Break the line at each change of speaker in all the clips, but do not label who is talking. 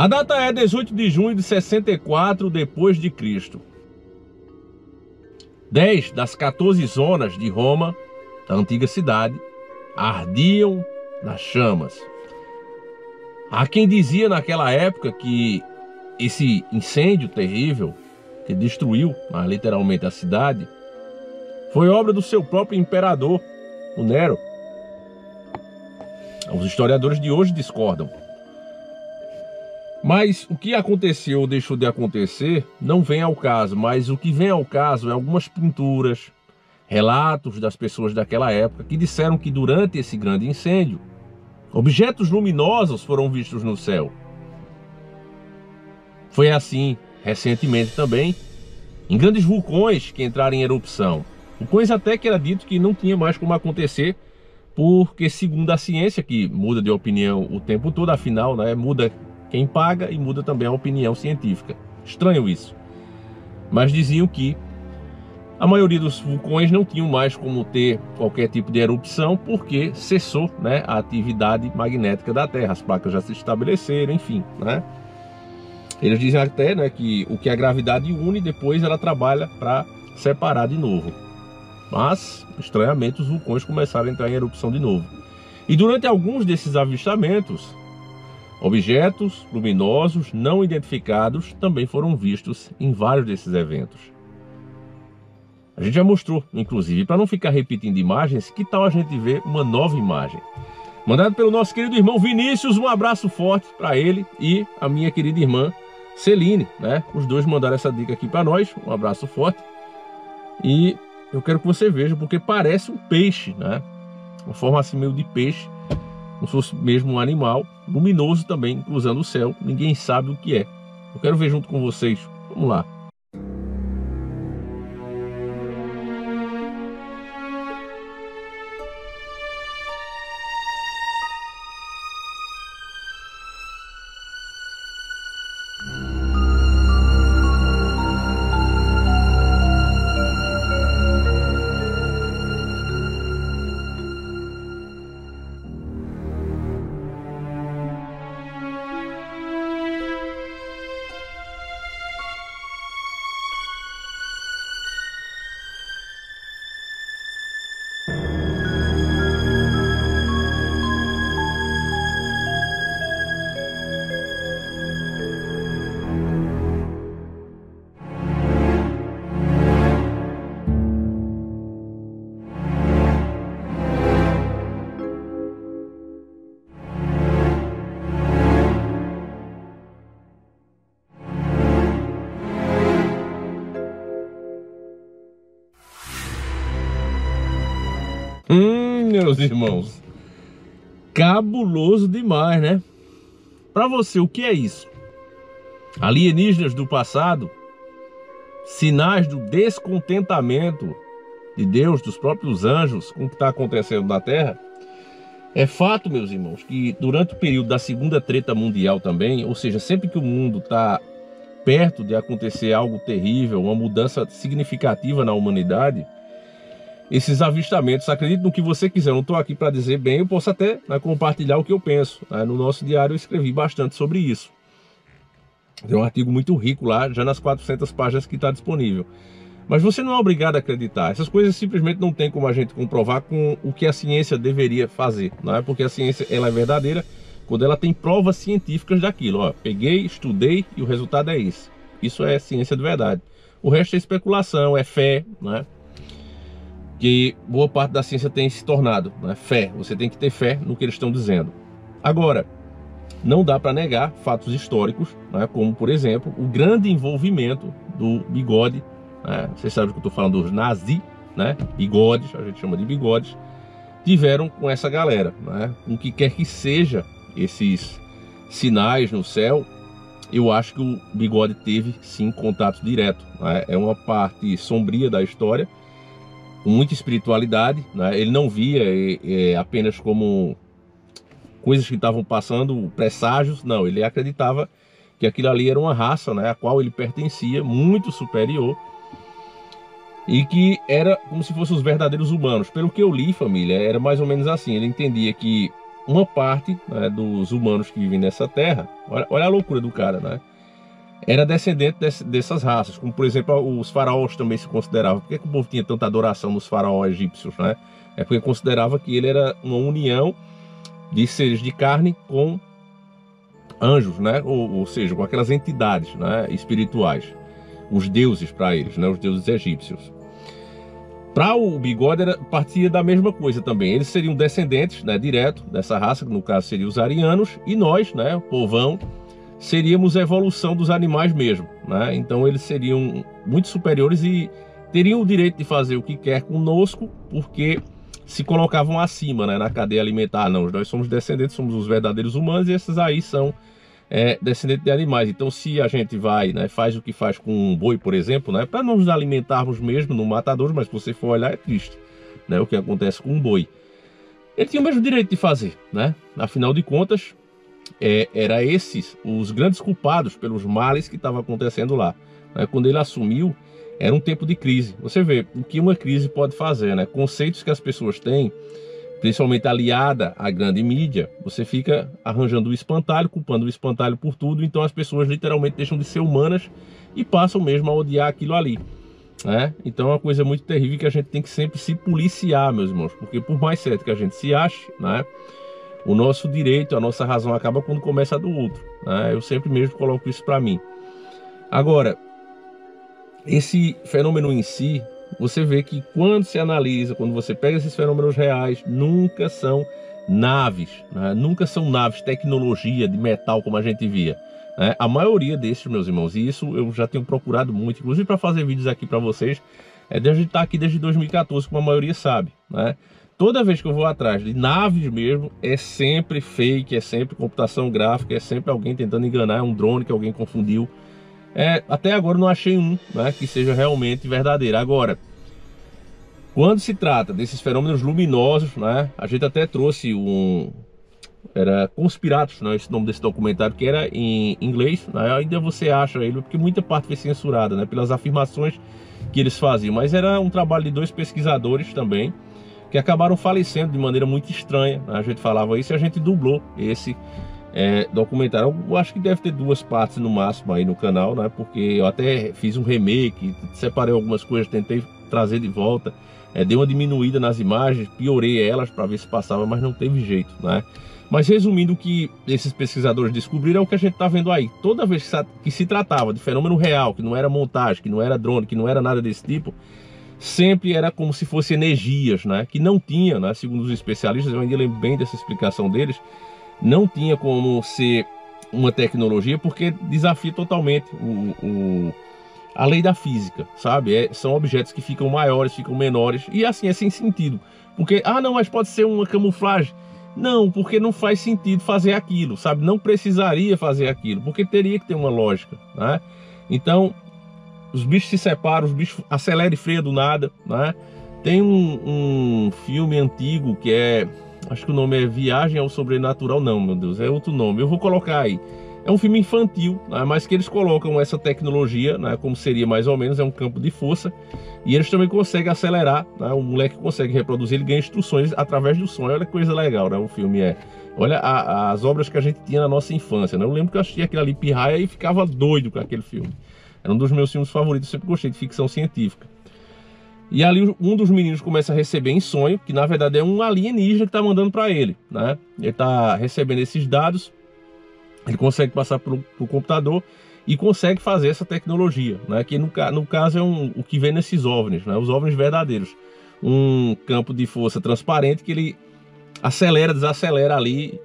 A data é 18 de junho de 64 depois de Cristo. 10 das 14 zonas de Roma, da antiga cidade, ardiam nas chamas. Há quem dizia naquela época que esse incêndio terrível, que destruiu literalmente a cidade, foi obra do seu próprio imperador, o Nero. Os historiadores de hoje discordam. Mas o que aconteceu ou deixou de acontecer não vem ao caso, mas o que vem ao caso é algumas pinturas, relatos das pessoas daquela época que disseram que durante esse grande incêndio, objetos luminosos foram vistos no céu. Foi assim, recentemente também, em grandes vulcões que entraram em erupção. Vulcões até que era dito que não tinha mais como acontecer, porque segundo a ciência, que muda de opinião o tempo todo, afinal, muda quem paga e muda também a opinião científica. Estranho isso. Mas diziam que a maioria dos vulcões não tinham mais como ter qualquer tipo de erupção, porque cessou a atividade magnética da Terra. As placas já se estabeleceram, enfim. Eles dizem até que o que a gravidade une, depois ela trabalha para separar de novo. Mas, estranhamente, os vulcões começaram a entrar em erupção de novo. E durante alguns desses avistamentos, objetos luminosos não identificados também foram vistos em vários desses eventos. A gente já mostrou, inclusive, para não ficar repetindo imagens, que tal a gente ver uma nova imagem? Mandado pelo nosso querido irmão Vinícius, um abraço forte para ele e a minha querida irmã Celine, Os dois mandaram essa dica aqui para nós, um abraço forte. E eu quero que você veja, porque parece um peixe, Uma forma assim meio de peixe, como se fosse mesmo um animal, luminoso também, cruzando o céu, ninguém sabe o que é. Eu quero ver junto com vocês, vamos lá. Meus irmãos, cabuloso demais, Para você, o que é isso? Alienígenas do passado? Sinais do descontentamento de Deus, dos próprios anjos, com o que está acontecendo na Terra? É fato, meus irmãos, que durante o período da Segunda Treta Mundial também, ou seja, sempre que o mundo está perto de acontecer algo terrível, uma mudança significativa na humanidade, esses avistamentos, acredite no que você quiser, eu não estou aqui para dizer bem, eu posso até compartilhar o que eu penso. No nosso diário eu escrevi bastante sobre isso. Tem um artigo muito rico lá, já nas 400 páginas que está disponível. Mas você não é obrigado a acreditar. Essas coisas simplesmente não tem como a gente comprovar com o que a ciência deveria fazer. Porque a ciência ela é verdadeira quando ela tem provas científicas daquilo. Peguei, estudei e o resultado é esse. Isso é ciência de verdade. O resto é especulação, é fé, que boa parte da ciência tem se tornado, fé. Você tem que ter fé no que eles estão dizendo. Agora, não dá para negar fatos históricos, como, por exemplo, o grande envolvimento do bigode. Vocês sabem que eu estou falando dos nazis, bigodes, a gente chama de bigodes, tiveram com essa galera, com o que quer que seja esses sinais no céu. Eu acho que o bigode teve sim contato direto, É uma parte sombria da história, com muita espiritualidade, Ele não via apenas como coisas que estavam passando, presságios, não, ele acreditava que aquilo ali era uma raça, a qual ele pertencia, muito superior, e que era como se fossem os verdadeiros humanos. Pelo que eu li, família, era mais ou menos assim. Ele entendia que uma parte, né, dos humanos que vivem nessa terra, olha a loucura do cara, né? Era descendente dessas raças, como por exemplo os faraós também se consideravam. Por que o povo tinha tanta adoração nos faraós egípcios, né? É porque considerava que ele era uma união de seres de carne com anjos, né? Ou seja, com aquelas entidades, né, espirituais, os deuses para eles, né, os deuses egípcios. Para o Bigode partia da mesma coisa também. Eles seriam descendentes, né, direto dessa raça, que no caso seriam os arianos, e nós, né, o povão, seríamos a evolução dos animais mesmo, né? Então eles seriam muito superiores e teriam o direito de fazer o que quer conosco, porque se colocavam acima, né, na cadeia alimentar. Não, nós somos descendentes, somos os verdadeiros humanos, e esses aí são descendentes de animais. Então se a gente vai, né, faz o que faz com um boi, por exemplo, né, para nos alimentarmos mesmo no matador, mas se você for olhar é triste, né, o que acontece com um boi. Ele tinha o mesmo direito de fazer, né? Afinal de contas, era esses os grandes culpados pelos males que estavam acontecendo lá, né? Quando ele assumiu, era um tempo de crise. Você vê o que uma crise pode fazer, né? Conceitos que as pessoas têm, principalmente aliada à grande mídia, você fica arranjando o espantalho, culpando o espantalho por tudo, então as pessoas literalmente deixam de ser humanas e passam mesmo a odiar aquilo ali, né? Então é uma coisa muito terrível que a gente tem que sempre se policiar, meus irmãos, porque por mais certo que a gente se ache, né, o nosso direito, a nossa razão acaba quando começa a do outro, né? Eu sempre mesmo coloco isso para mim. Agora, esse fenômeno em si, você vê que quando se analisa, quando você pega esses fenômenos reais, nunca são naves, né? Nunca são naves, tecnologia de metal como a gente via, né? A maioria desses, meus irmãos, e isso eu já tenho procurado muito, inclusive para fazer vídeos aqui para vocês, a gente tá aqui desde 2014, como a maioria sabe, né? Toda vez que eu vou atrás de naves mesmo, é sempre fake, é sempre computação gráfica, é sempre alguém tentando enganar, é um drone que alguém confundiu. Até agora eu não achei um, né, que seja realmente verdadeiro. Agora, quando se trata desses fenômenos luminosos, né, a gente até trouxe era Conspiratus, né, esse nome desse documentário, que era em inglês, né, ainda você acha ele, porque muita parte foi censurada, né, pelas afirmações que eles faziam. Mas era um trabalho de 2 pesquisadores também, que acabaram falecendo de maneira muito estranha, né? A gente falava isso e a gente dublou esse documentário. Eu acho que deve ter 2 partes no máximo aí no canal, né? Porque eu até fiz um remake, separei algumas coisas, tentei trazer de volta, dei uma diminuída nas imagens, piorei elas para ver se passava, mas não teve jeito, né? Mas resumindo, o que esses pesquisadores descobriram é o que a gente está vendo aí. Toda vez que se tratava de fenômeno real, que não era montagem, que não era drone, que não era nada desse tipo, sempre era como se fossem energias, né? Que não tinha, né? Segundo os especialistas, eu ainda lembro bem dessa explicação deles, não tinha como ser uma tecnologia, porque desafia totalmente a lei da física, sabe? São objetos que ficam maiores, ficam menores, e assim é sem sentido. Porque, não, mas pode ser uma camuflagem. Não, porque não faz sentido fazer aquilo, sabe? Não precisaria fazer aquilo, porque teria que ter uma lógica, né? Então, os bichos se separam, os bichos aceleram e freiam do nada, né? Tem um filme antigo que acho que o nome é Viagem ao Sobrenatural, não, meu Deus, é outro nome, eu vou colocar aí. É um filme infantil, né, mas que eles colocam essa tecnologia, né, como seria mais ou menos, é um campo de força, e eles também conseguem acelerar, né, o moleque consegue reproduzir, ele ganha instruções através do som. Olha que coisa legal, né, o filme olha as obras que a gente tinha na nossa infância, né? Eu lembro que eu assistia aquilo ali pirraia e ficava doido com aquele filme. Era um dos meus filmes favoritos, eu sempre gostei de ficção científica. E ali um dos meninos começa a receber em sonho, que na verdade é um alienígena que está mandando para ele, né? Ele está recebendo esses dados, ele consegue passar para o computador e consegue fazer essa tecnologia, né? Que no caso é o que vem nesses OVNIs, né? Os OVNIs verdadeiros. Um campo de força transparente que ele acelera, desacelera ali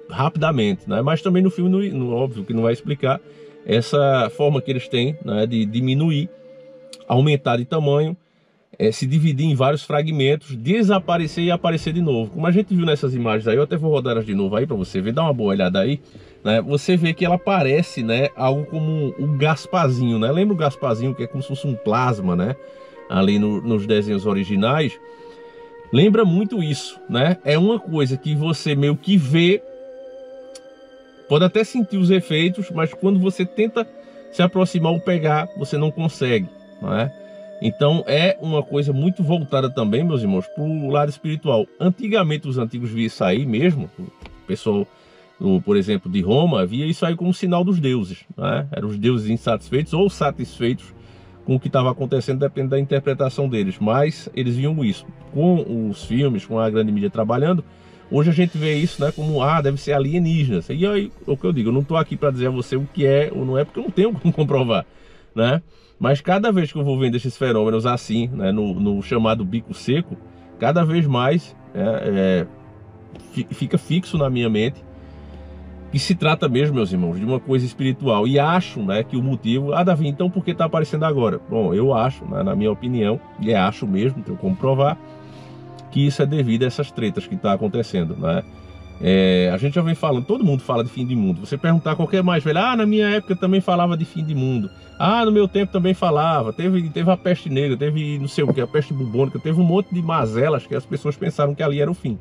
rapidamente, né? Mas também no filme, óbvio que não vai explicar essa forma que eles têm, né, de diminuir, aumentar de tamanho, se dividir em vários fragmentos, desaparecer e aparecer de novo. Como a gente viu nessas imagens aí, eu até vou rodar elas de novo aí para você ver, dá uma boa olhada aí, né? Você vê que ela parece, né, algo como um Gasparzinho, né? Lembra o Gasparzinho, que é como se fosse um plasma, né? Ali nos desenhos originais. Lembra muito isso, né? É uma coisa que você meio que vê, pode até sentir os efeitos, mas quando você tenta se aproximar ou pegar, você não consegue, não é? Então é uma coisa muito voltada também, meus irmãos, para o lado espiritual. Antigamente os antigos viam isso aí mesmo, o pessoal, por exemplo, de Roma, via isso aí como sinal dos deuses, né? Eram os deuses insatisfeitos ou satisfeitos com o que estava acontecendo, depende da interpretação deles, mas eles viam isso. Com os filmes, com a grande mídia trabalhando, hoje a gente vê isso, né, como, deve ser alienígenas. E aí, o que eu digo, eu não estou aqui para dizer a você o que é ou não é, porque eu não tenho como comprovar, né? Mas cada vez que eu vou vendo esses fenômenos assim, né, no chamado bico seco, cada vez mais fica fixo na minha mente que se trata mesmo, meus irmãos, de uma coisa espiritual. E acho, né, que o motivo... Davi, então por que está aparecendo agora? Bom, eu acho, né, na minha opinião, e acho mesmo, tenho como provar, que isso é devido a essas tretas que está acontecendo, né? A gente já vem falando, todo mundo fala de fim de mundo. Você perguntar a qualquer mais velho, na minha época também falava de fim de mundo. No meu tempo também falava. Teve a peste negra, teve não sei o que, a peste bubônica, teve um monte de mazelas que as pessoas pensaram que ali era o fim.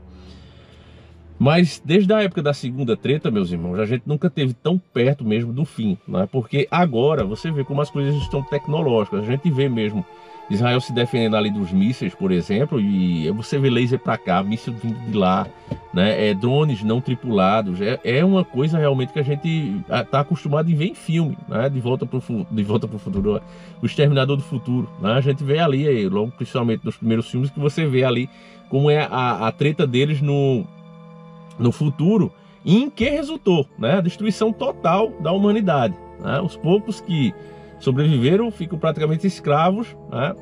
Mas desde a época da segunda treta, meus irmãos, a gente nunca teve tão perto mesmo do fim, né? Porque agora você vê como as coisas estão tecnológicas. A gente vê mesmo Israel se defendendo ali dos mísseis, por exemplo, e você vê laser para cá, míssil vindo de lá, né? Drones não tripulados. É uma coisa realmente que a gente está acostumado em ver em filme, né? De volta para o futuro, o Exterminador do Futuro, né? A gente vê ali, logo principalmente nos primeiros filmes, que você vê ali como é a treta deles no futuro, e em que resultou, né? A destruição total da humanidade, né? Os poucos que sobreviveram ficam praticamente escravos, né,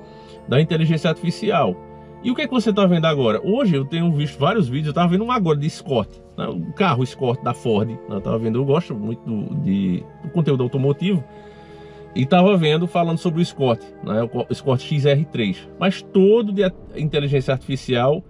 da inteligência artificial. E o que é que você está vendo agora? Hoje eu tenho visto vários vídeos, eu estava vendo um agora de Escort, né, o carro Escort da Ford, né, eu gosto muito do conteúdo automotivo, e estava vendo falando sobre o Escort, né, o Escort XR3, mas todo de inteligência artificial.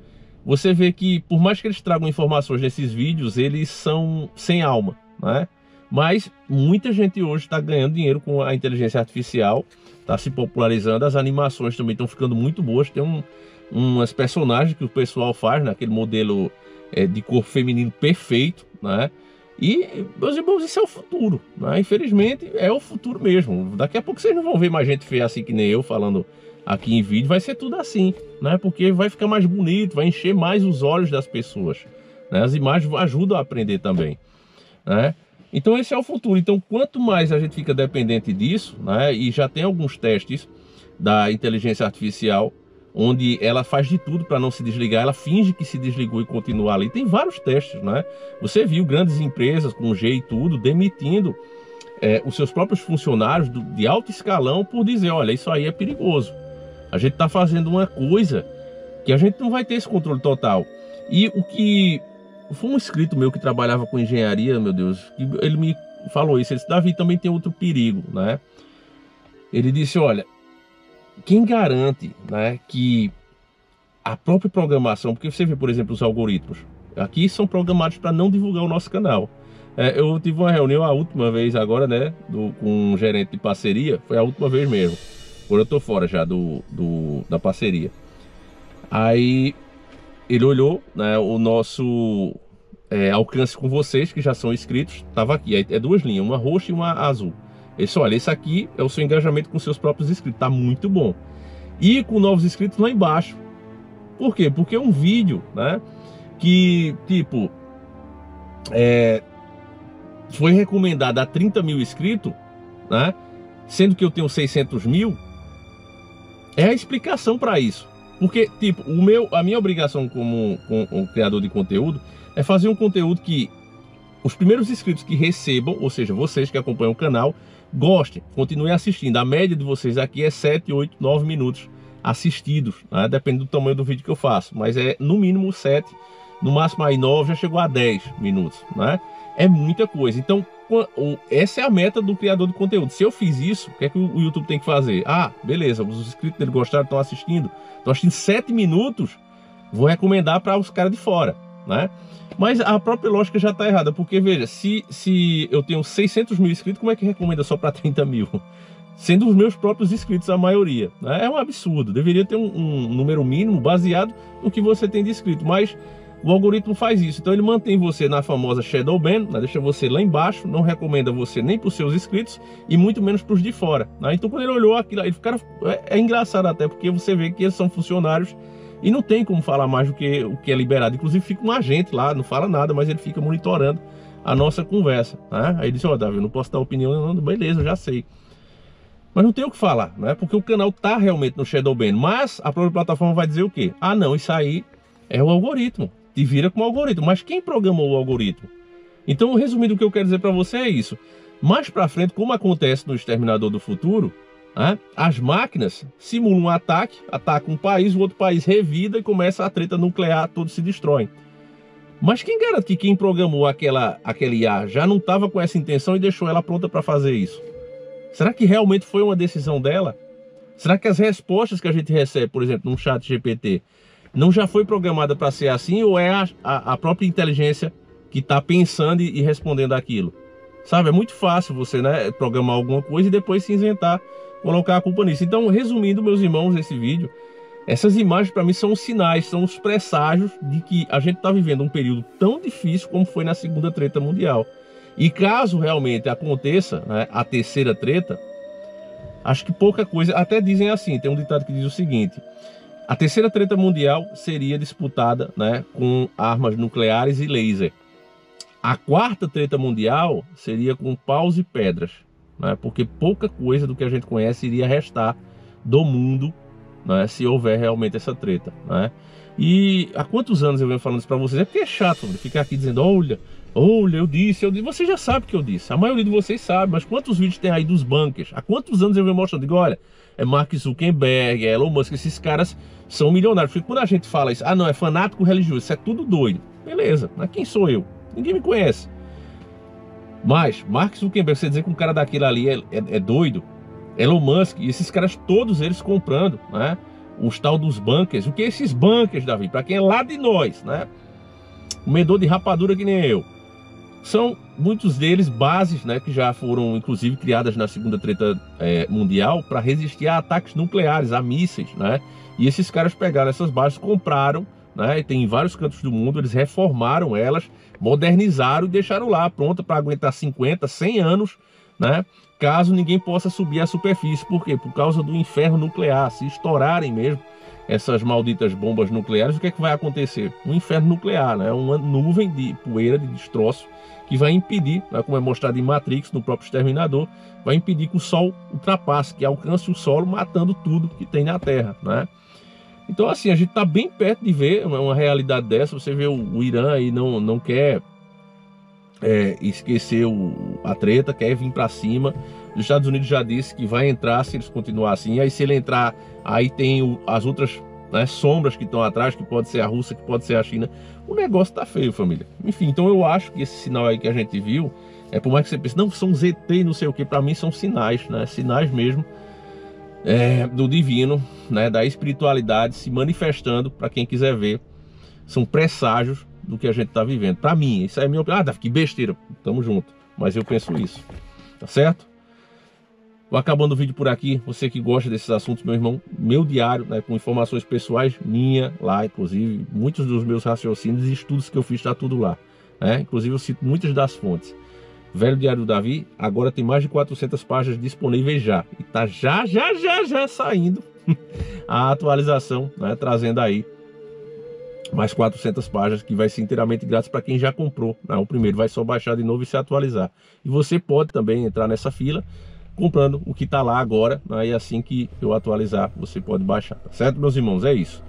Você vê que por mais que eles tragam informações nesses vídeos, eles são sem alma, né? Mas muita gente hoje está ganhando dinheiro com a inteligência artificial, está se popularizando, as animações também estão ficando muito boas. Tem umas personagens que o pessoal faz, naquele modelo de corpo feminino perfeito, né? E, meus irmãos, isso é o futuro, né? Infelizmente é o futuro mesmo. Daqui a pouco vocês não vão ver mais gente feia assim que nem eu falando aqui em vídeo, vai ser tudo assim, né? Porque vai ficar mais bonito, vai encher mais os olhos das pessoas, né? As imagens ajudam a aprender também, né? Então esse é o futuro. Então quanto mais a gente fica dependente disso, né? E já tem alguns testes da inteligência artificial, onde ela faz de tudo para não se desligar, ela finge que se desligou e continua ali. Tem vários testes, né? Você viu grandes empresas com G e tudo demitindo os seus próprios funcionários de alto escalão por dizer, olha, isso aí é perigoso. A gente está fazendo uma coisa que a gente não vai ter esse controle total. E o que... Foi um inscrito meu que trabalhava com engenharia, meu Deus, que ele me falou isso. Ele disse, Davi, também tem outro perigo, né? Ele disse, olha, quem garante, né, que a própria programação... Porque você vê, por exemplo, os algoritmos. Aqui são programados para não divulgar o nosso canal. Eu tive uma reunião a última vez agora, né, com um gerente de parceria. Foi a última vez mesmo. Agora eu tô fora já da parceria. Aí ele olhou, né, o nosso alcance com vocês, que já são inscritos. Tava aqui, é duas linhas, uma roxa e uma azul. Ele disse, olha, esse aqui é o seu engajamento com seus próprios inscritos. Tá muito bom. E com novos inscritos lá embaixo. Por quê? Porque é um vídeo, né, que, tipo, foi recomendado a 30 mil inscritos, né, sendo que eu tenho 600 mil. É a explicação para isso. Porque, tipo, a minha obrigação como criador de conteúdo é fazer um conteúdo que os primeiros inscritos que recebam, ou seja, vocês que acompanham o canal, gostem, continuem assistindo. A média de vocês aqui é 7, 8, 9 minutos assistidos, né? Depende do tamanho do vídeo que eu faço, mas é no mínimo 7, no máximo aí 9, já chegou a 10 minutos, né? É muita coisa. Então, essa é a meta do criador de conteúdo. Se eu fiz isso, o que é que o YouTube tem que fazer? Beleza, os inscritos dele gostaram, estão assistindo 7 minutos, vou recomendar para os caras de fora, né? Mas a própria lógica já está errada, porque veja, se eu tenho 600 mil inscritos, como é que recomenda só para 30 mil? Sendo os meus próprios inscritos a maioria, né? É um absurdo, deveria ter um número mínimo baseado no que você tem de inscrito, mas O algoritmo faz isso, então ele mantém você na famosa shadow ban, né? Deixa você lá embaixo, não recomenda você nem para os seus inscritos e muito menos para os de fora, né? Então quando ele olhou aquilo, ele fica, é engraçado até, porque você vê que eles são funcionários e não tem como falar mais do que o que é liberado. Inclusive fica um agente lá, não fala nada, mas ele fica monitorando a nossa conversa, né? Aí ele disse, ó, Davi, eu não posso dar opinião, não, beleza, eu já sei. Mas não tem o que falar, né? Porque o canal tá realmente no shadow ban, mas a própria plataforma vai dizer o quê? Ah, não, isso aí é o algoritmo. Te vira com o algoritmo, mas quem programou o algoritmo? Então, resumindo, o que eu quero dizer para você é isso. Mais para frente, como acontece no Exterminador do Futuro, né, as máquinas simulam um ataque, atacam um país, o outro país revida e começa a treta nuclear, todos se destroem. Mas quem garante que quem programou aquela IA já não estava com essa intenção e deixou ela pronta para fazer isso? Será que realmente foi uma decisão dela? Será que as respostas que a gente recebe, por exemplo, num chat GPT, não já foi programada para ser assim, ou é a própria inteligência que está pensando e respondendo aquilo? Sabe, é muito fácil você, né, programar alguma coisa e depois se inventar, colocar a culpa nisso. Então, resumindo, meus irmãos, esse vídeo, essas imagens para mim são os sinais, são os presságios de que a gente está vivendo um período tão difícil como foi na Segunda Treta Mundial. E caso realmente aconteça, né, a terceira treta, acho que pouca coisa, até dizem assim, tem um ditado que diz o seguinte: a terceira treta mundial seria disputada, né, com armas nucleares e laser. A quarta treta mundial seria com paus e pedras, né, porque pouca coisa do que a gente conhece iria restar do mundo, né, se houver realmente essa treta, né? E há quantos anos eu venho falando isso para vocês? É porque é chato ficar aqui dizendo, olha, eu disse. Você já sabe que eu disse, a maioria de vocês sabe, mas quantos vídeos tem aí dos bunkers? Há quantos anos eu venho mostrando? Digo, olha, é Mark Zuckerberg, é Elon Musk, esses caras são milionários. Porque quando a gente fala isso, ah não, é fanático religioso, isso é tudo doido. Beleza, mas quem sou eu? Ninguém me conhece. Mas Mark Zuckerberg, você dizer que um cara daquele ali é doido, Elon Musk, e esses caras todos eles comprando, né, os tal dos bunkers. O que é esses bunkers, Davi? Para quem é lá de nós, né, comedor de rapadura que nem eu, são muitos deles bases, né, que já foram inclusive criadas na Segunda Treta Mundial para resistir a ataques nucleares, a mísseis, né? E esses caras pegaram essas bases, compraram, né, e tem em vários cantos do mundo, eles reformaram elas, modernizaram e deixaram lá pronta para aguentar 50, 100 anos, né? Caso ninguém possa subir à superfície. Por quê? Por causa do inferno nuclear. Se estourarem mesmo essas malditas bombas nucleares, o que é que vai acontecer? Um inferno nuclear, né? Uma nuvem de poeira, de destroço, que vai impedir, né, como é mostrado em Matrix, no próprio Exterminador, vai impedir que o Sol ultrapasse, que alcance o solo, matando tudo que tem na Terra, né? Então, assim, a gente está bem perto de ver uma realidade dessa. Você vê o Irã aí não quer esquecer a treta, quer vir para cima. Os Estados Unidos já disse que vai entrar se eles continuar assim. Aí se ele entrar, aí tem as outras, né, sombras que estão atrás, que pode ser a Rússia, que pode ser a China. O negócio tá feio, família. Enfim, então eu acho que esse sinal aí que a gente viu, por mais que você pense, não, são ZT, não sei o que, para mim são sinais, né? Sinais mesmo do divino, né, da espiritualidade se manifestando para quem quiser ver. São presságios do que a gente está vivendo. Para mim, isso é minha opinião. Ah, que besteira, tamo junto. Mas eu penso isso, tá certo? Vou acabando o vídeo por aqui. Você que gosta desses assuntos, meu irmão, meu diário, né, com informações pessoais minha lá, inclusive muitos dos meus raciocínios e estudos que eu fiz, está tudo lá, né? Inclusive eu cito muitas das fontes. Velho Diário do Davi agora tem mais de 400 páginas disponíveis já, e tá já saindo a atualização, né, trazendo aí mais 400 páginas, que vai ser inteiramente grátis para quem já comprou, né? O primeiro vai só baixar de novo e se atualizar. E você pode também entrar nessa fila comprando o que está lá agora, né? E assim que eu atualizar, você pode baixar, tá certo, meus irmãos? É isso.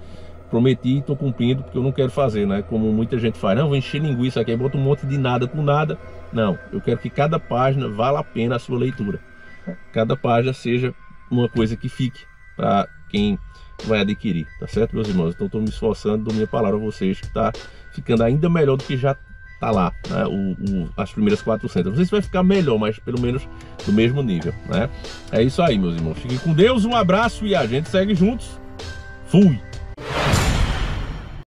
Prometi e estou cumprindo, porque eu não quero fazer, né, como muita gente faz. Não, vou encher linguiça aqui, bota um monte de nada com nada. Não, eu quero que cada página vala a pena a sua leitura. Cada página seja uma coisa que fique para quem vai adquirir, tá certo, meus irmãos? Então estou me esforçando, dou minha palavra a vocês, que está ficando ainda melhor do que já tá lá, né, as primeiras 400. Não sei se vai ficar melhor, mas pelo menos do mesmo nível, né? É isso aí, meus irmãos. Fiquem com Deus, um abraço e a gente segue juntos. Fui!